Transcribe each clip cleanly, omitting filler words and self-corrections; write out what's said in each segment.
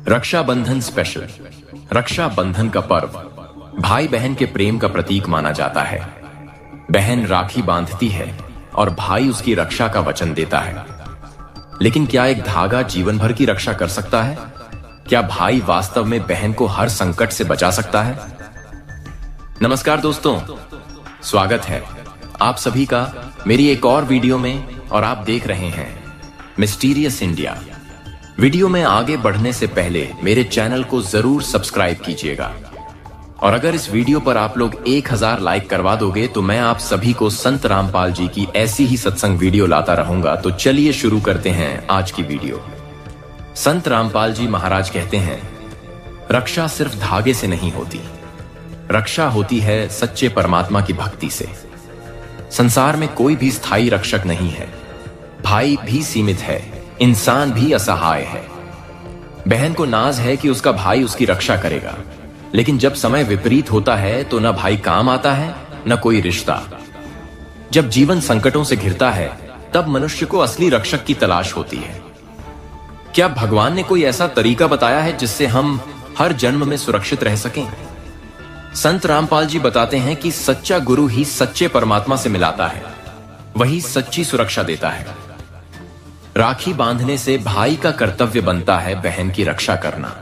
Rakshabandhan special. Rakshabandhan का पर्व भाई बहन के प्रेम का प्रतीक माना जाता है। बहन राखी बांधती है और भाई उसकी रक्षा का वचन देता है। लेकिन क्या एक धागा जीवन भर की रक्षा कर सकता है? क्या भाई वास्तव में बहन को हर संकट से बचा सकता है? नमस्कार दोस्तों, स्वागत है आप सभी का मेरी एक और वीडियो में और आप देख रहे हैं मिस्टीरियस इंडिया। वीडियो में आगे बढ़ने से पहले मेरे चैनल को जरूर सब्सक्राइब कीजिएगा और अगर इस वीडियो पर आप लोग 1000 लाइक करवा दोगे तो मैं आप सभी को संत रामपाल जी की ऐसी ही सत्संग वीडियो लाता रहूंगा। तो चलिए शुरू करते हैं आज की वीडियो। संत रामपाल जी महाराज कहते हैं, रक्षा सिर्फ धागे से नहीं होती, रक्षा होती है सच्चे परमात्मा की भक्ति से। संसार में कोई भी स्थायी रक्षक नहीं है। भाई भी सीमित है, इंसान भी असहाय है। बहन को नाज है कि उसका भाई उसकी रक्षा करेगा, लेकिन जब समय विपरीत होता है तो न भाई काम आता है न कोई रिश्ता। जब जीवन संकटों से घिरता है तब मनुष्य को असली रक्षक की तलाश होती है। क्या भगवान ने कोई ऐसा तरीका बताया है जिससे हम हर जन्म में सुरक्षित रह सकें? संत रामपाल जी बताते हैं कि सच्चा गुरु ही सच्चे परमात्मा से मिलाता है, वही सच्ची सुरक्षा देता है। राखी बांधने से भाई का कर्तव्य बनता है बहन की रक्षा करना,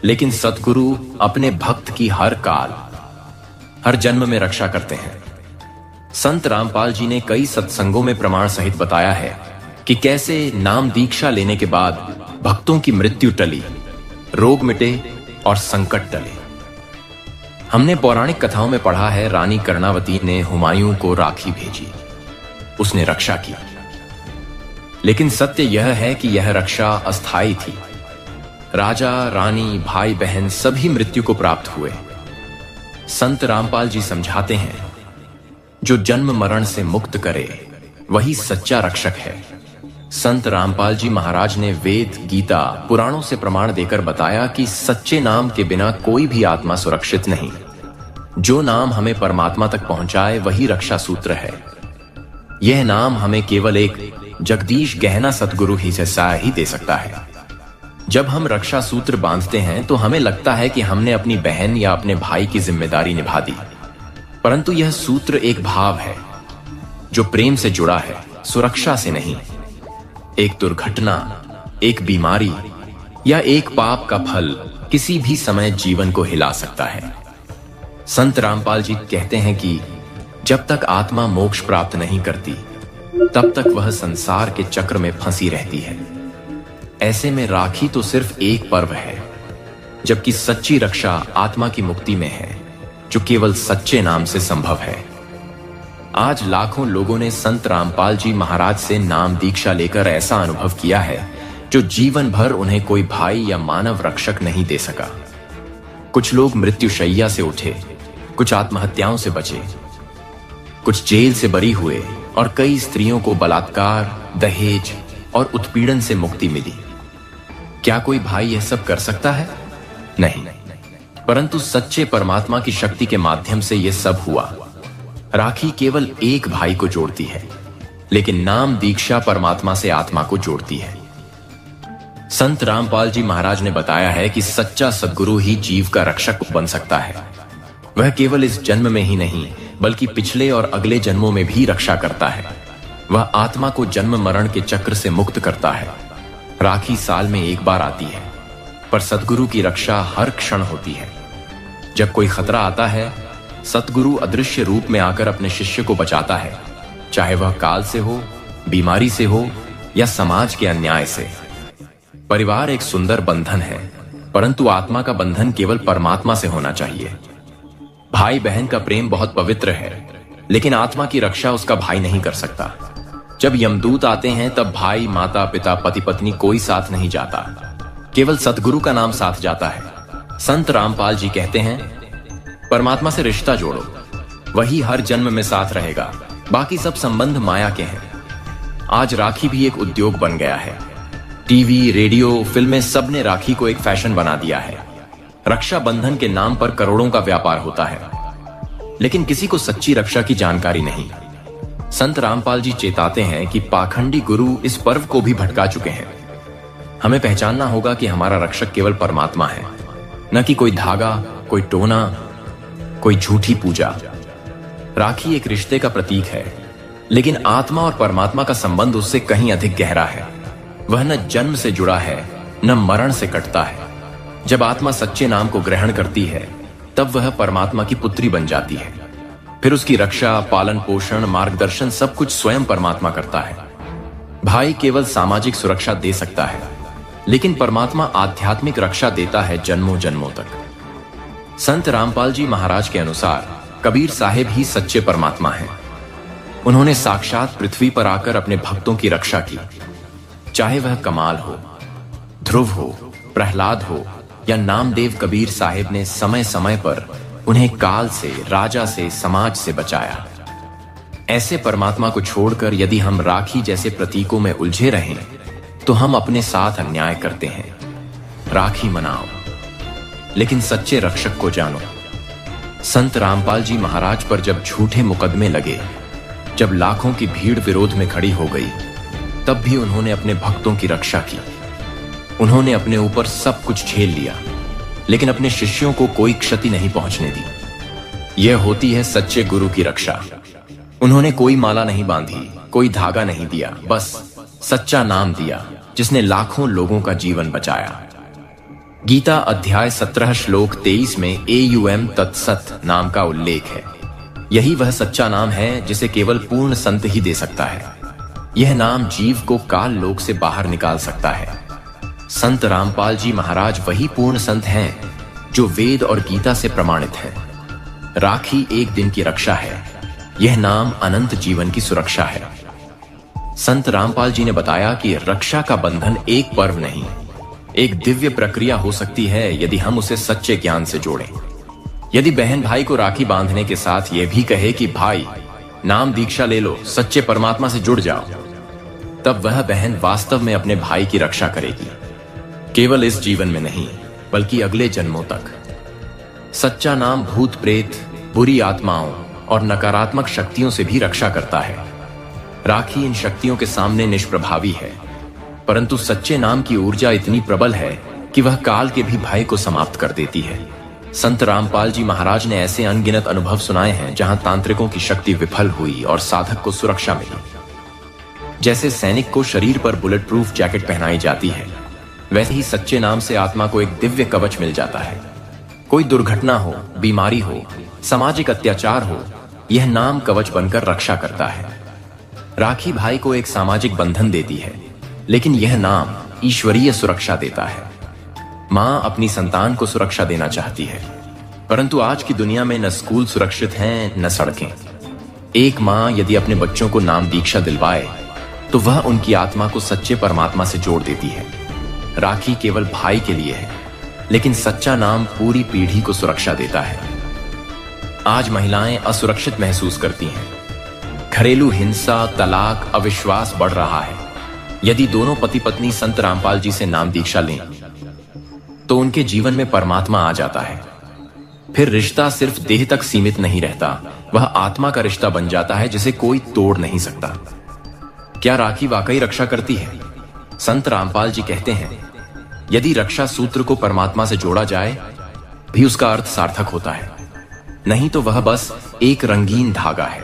लेकिन सतगुरु अपने भक्त की हर काल हर जन्म में रक्षा करते हैं। संत रामपाल जी ने कई सत्संगों में प्रमाण सहित बताया है कि कैसे नाम दीक्षा लेने के बाद भक्तों की मृत्यु टली, रोग मिटे और संकट टले। हमने पौराणिक कथाओं में पढ़ा है, रानी कर्णावती ने हुमायूं को राखी भेजी, उसने रक्षा की। लेकिन सत्य यह है कि यह रक्षा अस्थायी थी। राजा, रानी, भाई बहन सभी मृत्यु को प्राप्त हुए। संत रामपाल जी समझाते हैं, जो जन्म मरण से मुक्त करे वही सच्चा रक्षक है। संत रामपाल जी महाराज ने वेद, गीता, पुराणों से प्रमाण देकर बताया कि सच्चे नाम के बिना कोई भी आत्मा सुरक्षित नहीं। जो नाम हमें परमात्मा तक पहुंचाए वही रक्षा सूत्र है। यह नाम हमें केवल एक जगदीश गहना सतगुरु ही से सहाय ही दे सकता है। जब हम रक्षा सूत्र बांधते हैं तो हमें लगता है कि हमने अपनी बहन या अपने भाई की जिम्मेदारी निभा दी, परंतु यह सूत्र एक भाव है जो प्रेम से जुड़ा है, सुरक्षा से नहीं। एक दुर्घटना, एक बीमारी या एक पाप का फल किसी भी समय जीवन को हिला सकता है। संत रामपाल जी कहते हैं कि जब तक आत्मा मोक्ष प्राप्त नहीं करती तब तक वह संसार के चक्र में फंसी रहती है। ऐसे में राखी तो सिर्फ एक पर्व है, जबकि सच्ची रक्षा आत्मा की मुक्ति में है, जो केवल सच्चे नाम से संभव है। आज लाखों लोगों ने संत रामपाल जी महाराज से नाम दीक्षा लेकर ऐसा अनुभव किया है जो जीवन भर उन्हें कोई भाई या मानव रक्षक नहीं दे सका। कुछ लोग मृत्युशैया से उठे, कुछ आत्महत्याओं से बचे, कुछ जेल से बरी हुए और कई स्त्रियों को बलात्कार, दहेज और उत्पीड़न से मुक्ति मिली। क्या कोई भाई यह सब कर सकता है? नहीं, परंतु सच्चे परमात्मा की शक्ति के माध्यम से यह सब हुआ। राखी केवल एक भाई को जोड़ती है, लेकिन नाम दीक्षा परमात्मा से आत्मा को जोड़ती है। संत रामपाल जी महाराज ने बताया है कि सच्चा सद्गुरु ही जीव का रक्षक बन सकता है। वह केवल इस जन्म में ही नहीं बल्कि पिछले और अगले जन्मों में भी रक्षा करता है। वह आत्मा को जन्म मरण के चक्र से मुक्त करता है। राखी साल में एक बार आती है, पर सद्गुरु की रक्षा हर क्षण होती है। जब कोई खतरा आता है, सतगुरु अदृश्य रूप में आकर अपने शिष्य को बचाता है, चाहे वह काल से हो, बीमारी से हो या समाज के अन्याय से। परिवार एक सुंदर बंधन है, परंतु आत्मा का बंधन केवल परमात्मा से होना चाहिए। भाई बहन का प्रेम बहुत पवित्र है, लेकिन आत्मा की रक्षा उसका भाई नहीं कर सकता। जब यमदूत आते हैं तब भाई, माता, पिता, पति, पत्नी कोई साथ नहीं जाता, केवल सतगुरु का नाम साथ जाता है। संत रामपाल जी कहते हैं, परमात्मा से रिश्ता जोड़ो, वही हर जन्म में साथ रहेगा, बाकी सब संबंध माया के हैं। आज राखी भी एक उद्योग बन गया है। टीवी, रेडियो, फिल्में सब ने राखी को एक फैशन बना दिया है। रक्षाबंधन के नाम पर करोड़ों का व्यापार होता है, लेकिन किसी को सच्ची रक्षा की जानकारी नहीं। संत रामपाल जी चेताते हैं कि पाखंडी गुरु इस पर्व को भी भटका चुके हैं। हमें पहचानना होगा कि हमारा रक्षक केवल परमात्मा है, न कि कोई धागा, कोई टोना, कोई झूठी पूजा। राखी एक रिश्ते का प्रतीक है, लेकिन आत्मा और परमात्मा का संबंध उससे कहीं अधिक गहरा है। वह न जन्म से जुड़ा है, न मरण से कटता है। जब आत्मा सच्चे नाम को ग्रहण करती है, तब वह परमात्मा की पुत्री बन जाती है। फिर उसकी रक्षा, पालन पोषण, मार्गदर्शन सब कुछ स्वयं परमात्मा करता है। भाई केवल सामाजिक सुरक्षा दे सकता है, लेकिन परमात्मा आध्यात्मिक रक्षा देता है जन्मों जन्मों तक। संत रामपाल जी महाराज के अनुसार कबीर साहेब ही सच्चे परमात्मा हैं। उन्होंने साक्षात पृथ्वी पर आकर अपने भक्तों की रक्षा की। चाहे वह कमाल हो, ध्रुव हो, प्रहलाद हो या नामदेव, कबीर साहेब ने समय समय पर उन्हें काल से, राजा से, समाज से बचाया। ऐसे परमात्मा को छोड़कर यदि हम राखी जैसे प्रतीकों में उलझे रहें, तो हम अपने साथ अन्याय करते हैं। राखी मनाओ, लेकिन सच्चे रक्षक को जानो। संत रामपाल जी महाराज पर जब झूठे मुकदमे लगे, जब लाखों की भीड़ विरोध में खड़ी हो गई, तब भी उन्होंने अपने भक्तों की रक्षा की। उन्होंने अपने ऊपर सब कुछ झेल लिया, लेकिन अपने शिष्यों को कोई क्षति नहीं पहुंचने दी। यह होती है सच्चे गुरु की रक्षा। उन्होंने कोई माला नहीं बांधी, कोई धागा नहीं दिया, बस सच्चा नाम दिया, जिसने लाखों लोगों का जीवन बचाया। गीता अध्याय 17 श्लोक 23 में AUM तत्सत नाम का उल्लेख है। यही वह सच्चा नाम है जिसे केवल पूर्ण संत ही दे सकता है। यह नाम जीव को काल लोक से बाहर निकाल सकता है। संत रामपाल जी महाराज वही पूर्ण संत हैं जो वेद और गीता से प्रमाणित हैं। राखी एक दिन की रक्षा है, यह नाम अनंत जीवन की सुरक्षा है। संत रामपाल जी ने बताया कि रक्षा का बंधन एक पर्व नहीं, एक दिव्य प्रक्रिया हो सकती है यदि हम उसे सच्चे ज्ञान से जोड़ें। यदि बहन भाई को राखी बांधने के साथ यह भी कहे कि भाई नाम दीक्षा ले लो, सच्चे परमात्मा से जुड़ जाओ, तब वह बहन वास्तव में अपने भाई की रक्षा करेगी, केवल इस जीवन में नहीं बल्कि अगले जन्मों तक। सच्चा नाम भूत प्रेत, बुरी आत्माओं और नकारात्मक शक्तियों से भी रक्षा करता है। राखी इन शक्तियों के सामने निष्प्रभावी है, परंतु सच्चे नाम की ऊर्जा इतनी प्रबल है कि वह काल के भी भय को समाप्त कर देती है। संत रामपाल जी महाराज ने ऐसे अनगिनत अनुभव सुनाए हैं जहां तांत्रिकों की शक्ति विफल हुई और साधक को सुरक्षा मिली। जैसे सैनिक को शरीर पर बुलेट प्रूफ जैकेट पहनाई जाती है, वैसे ही सच्चे नाम से आत्मा को एक दिव्य कवच मिल जाता है। कोई दुर्घटना हो, बीमारी हो, सामाजिक अत्याचार हो, यह नाम कवच बनकर रक्षा करता है। राखी भाई को एक सामाजिक बंधन देती है, लेकिन यह नाम ईश्वरीय सुरक्षा देता है। मां अपनी संतान को सुरक्षा देना चाहती है, परंतु आज की दुनिया में न स्कूल सुरक्षित हैं न सड़कें। एक मां यदि अपने बच्चों को नाम दीक्षा दिलवाए, तो वह उनकी आत्मा को सच्चे परमात्मा से जोड़ देती है। राखी केवल भाई के लिए है, लेकिन सच्चा नाम पूरी पीढ़ी को सुरक्षा देता है। आज महिलाएं असुरक्षित महसूस करती हैं। घरेलू हिंसा, तलाक, अविश्वास बढ़ रहा है। यदि दोनों पति पत्नी संत रामपाल जी से नाम दीक्षा लें, तो उनके जीवन में परमात्मा आ जाता है। फिर रिश्ता सिर्फ देह तक सीमित नहीं रहता, वह आत्मा का रिश्ता बन जाता है जिसे कोई तोड़ नहीं सकता। क्या राखी वाकई रक्षा करती है? संत रामपाल जी कहते हैं, यदि रक्षा सूत्र को परमात्मा से जोड़ा जाए भी उसका अर्थ सार्थक होता है, नहीं तो वह बस एक रंगीन धागा है।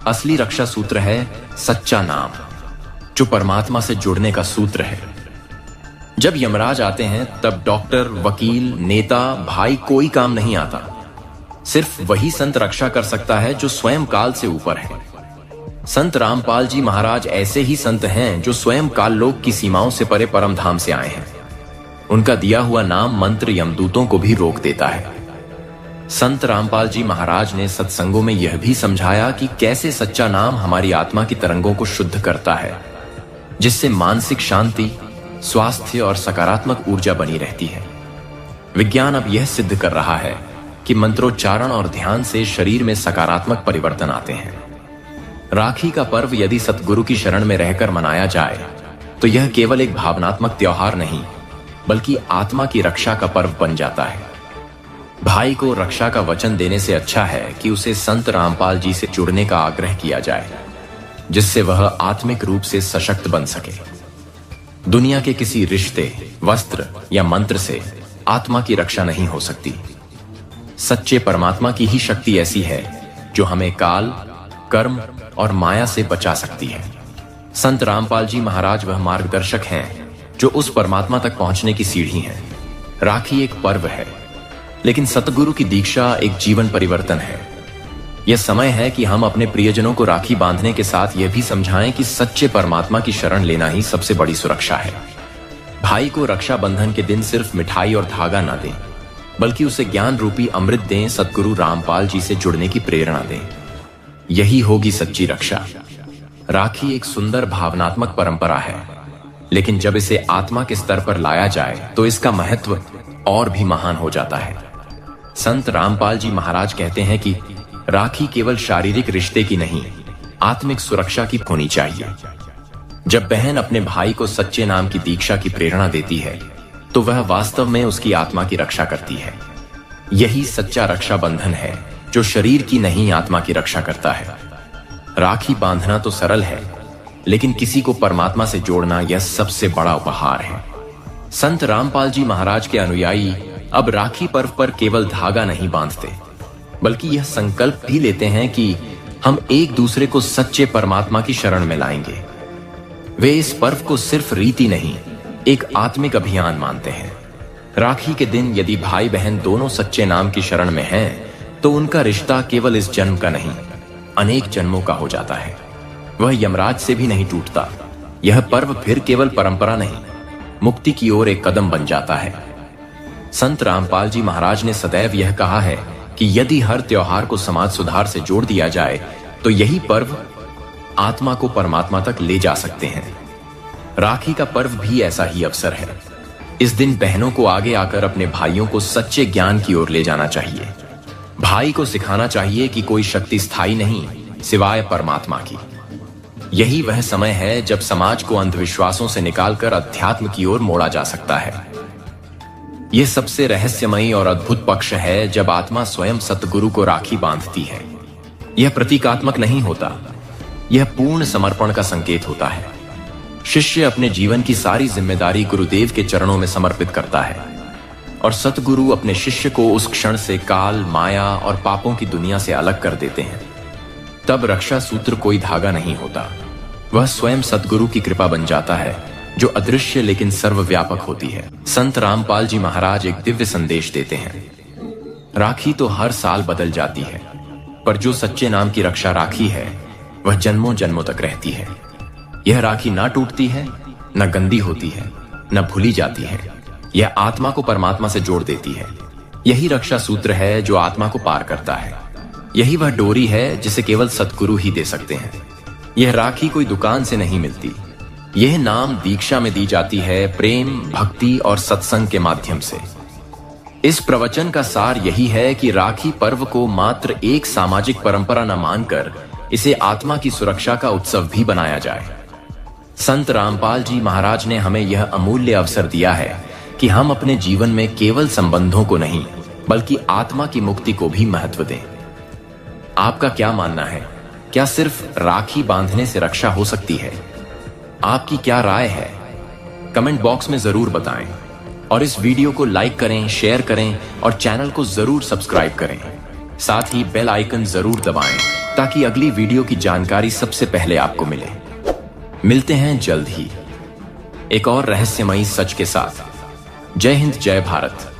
असली रक्षा सूत्र है सच्चा नाम, जो परमात्मा से जुड़ने का सूत्र है। जब यमराज आते हैं, तब डॉक्टर, वकील, नेता, भाई कोई काम नहीं आता। सिर्फ वही संत रक्षा कर सकता है जो स्वयं काल से ऊपर है। संत रामपाल जी महाराज ऐसे ही संत हैं जो स्वयं काल लोक की सीमाओं से परे परम धाम से आए हैं। उनका दिया हुआ नाम मंत्र यमदूतों को भी रोक देता है। संत रामपाल जी महाराज ने सत्संगों में यह भी समझाया कि कैसे सच्चा नाम हमारी आत्मा की तरंगों को शुद्ध करता है, जिससे मानसिक शांति, स्वास्थ्य और सकारात्मक ऊर्जा बनी रहती है। विज्ञान अब यह सिद्ध कर रहा है कि मंत्रोच्चारण और ध्यान से शरीर में सकारात्मक परिवर्तन आते हैं। राखी का पर्व यदि सतगुरु की शरण में रहकर मनाया जाए, तो यह केवल एक भावनात्मक त्योहार नहीं, बल्कि आत्मा की रक्षा का पर्व बन जाता है। भाई को रक्षा का वचन देने से अच्छा है कि उसे संत रामपाल जी से जुड़ने का आग्रह किया जाए, जिससे वह आत्मिक रूप से सशक्त बन सके। दुनिया के किसी रिश्ते, वस्त्र या मंत्र से आत्मा की रक्षा नहीं हो सकती। सच्चे परमात्मा की ही शक्ति ऐसी है जो हमें काल, कर्म और माया से बचा सकती है। संत रामपाल जी महाराज वह मार्गदर्शक हैं जो उस परमात्मा तक पहुंचने की सीढ़ी हैं। राखी एक पर्व है, लेकिन सतगुरु की दीक्षा एक जीवन परिवर्तन है। यह समय है कि हम अपने प्रियजनों को राखी बांधने के साथ यह भी समझाएं कि सच्चे परमात्मा की शरण लेना ही सबसे बड़ी सुरक्षा है। भाई को रक्षा बंधन के दिन सिर्फ मिठाई और धागा ना दें, बल्कि उसे ज्ञान रूपी अमृत दें, सतगुरु रामपाल जी से जुड़ने की प्रेरणा दें। यही होगी सच्ची रक्षा। राखी एक सुंदर भावनात्मक परंपरा है, लेकिन जब इसे आत्मा के स्तर पर लाया जाए तो इसका महत्व और भी महान हो जाता है। संत रामपाल जी महाराज कहते हैं कि राखी केवल शारीरिक रिश्ते की नहीं, आत्मिक सुरक्षा की होनी चाहिए। जब बहन अपने भाई को सच्चे नाम की दीक्षा की प्रेरणा देती है तो वह वास्तव में उसकी आत्मा की रक्षा करती है। यही सच्चा रक्षा बंधन है जो शरीर की नहीं, आत्मा की रक्षा करता है। राखी बांधना तो सरल है, लेकिन किसी को परमात्मा से जोड़ना यह सबसे बड़ा उपहार है। संत रामपाल जी महाराज के अनुयायी अब राखी पर्व पर केवल धागा नहीं बांधते, बल्कि यह संकल्प भी लेते हैं कि हम एक दूसरे को सच्चे परमात्मा की शरण में लाएंगे। वे इस पर्व को सिर्फ रीति नहीं, एक आत्मिक अभियान मानते हैं। राखी के दिन यदि भाई बहन दोनों सच्चे नाम की शरण में हैं, तो उनका रिश्ता केवल इस जन्म का नहीं, अनेक जन्मों का हो जाता है। वह यमराज से भी नहीं टूटता। यह पर्व फिर केवल परंपरा नहीं, मुक्ति की ओर एक कदम बन जाता है। संत रामपाल जी महाराज ने सदैव यह कहा है कि यदि हर त्योहार को समाज सुधार से जोड़ दिया जाए तो यही पर्व आत्मा को परमात्मा तक ले जा सकते हैं। राखी का पर्व भी ऐसा ही अवसर है। इस दिन बहनों को आगे आकर अपने भाइयों को सच्चे ज्ञान की ओर ले जाना चाहिए। भाई को सिखाना चाहिए कि कोई शक्ति स्थायी नहीं सिवाय परमात्मा की। यही वह समय है जब समाज को अंधविश्वासों से निकालकर अध्यात्म की ओर मोड़ा जा सकता है। यह सबसे रहस्यमयी और अद्भुत पक्ष है जब आत्मा स्वयं सतगुरु को राखी बांधती है। यह प्रतीकात्मक नहीं होता, यह पूर्ण समर्पण का संकेत होता है। शिष्य अपने जीवन की सारी जिम्मेदारी गुरुदेव के चरणों में समर्पित करता है और सतगुरु अपने शिष्य को उस क्षण से काल, माया और पापों की दुनिया से अलग कर देते हैं। तब रक्षा सूत्र कोई धागा नहीं होता, वह स्वयं सतगुरु की कृपा बन जाता है जो अदृश्य लेकिन सर्वव्यापक होती है। संत रामपाल जी महाराज एक दिव्य संदेश देते हैं। राखी तो हर साल बदल जाती है, पर जो सच्चे नाम की रक्षा राखी है वह जन्मों जन्मों तक रहती है। यह राखी ना टूटती है, न गंदी होती है, न भूली जाती है। यह आत्मा को परमात्मा से जोड़ देती है। यही रक्षा सूत्र है जो आत्मा को पार करता है। यही वह डोरी है जिसे केवल सतगुरु ही दे सकते हैं। यह राखी कोई दुकान से नहीं मिलती, यह नाम दीक्षा में दी जाती है, प्रेम, भक्ति और सत्संग के माध्यम से। इस प्रवचन का सार यही है कि राखी पर्व को मात्र एक सामाजिक परंपरा न मानकर इसे आत्मा की सुरक्षा का उत्सव भी बनाया जाए। संत रामपाल जी महाराज ने हमें यह अमूल्य अवसर दिया है कि हम अपने जीवन में केवल संबंधों को नहीं, बल्कि आत्मा की मुक्ति को भी महत्व दें। आपका क्या मानना है? क्या सिर्फ राखी बांधने से रक्षा हो सकती है? आपकी क्या राय है? कमेंट बॉक्स में जरूर बताएं और इस वीडियो को लाइक करें, शेयर करें और चैनल को जरूर सब्सक्राइब करें। साथ ही बेल आइकन जरूर दबाएं ताकि अगली वीडियो की जानकारी सबसे पहले आपको मिले। मिलते हैं जल्द ही एक और रहस्यमयी सच के साथ। जय हिंद, जय भारत।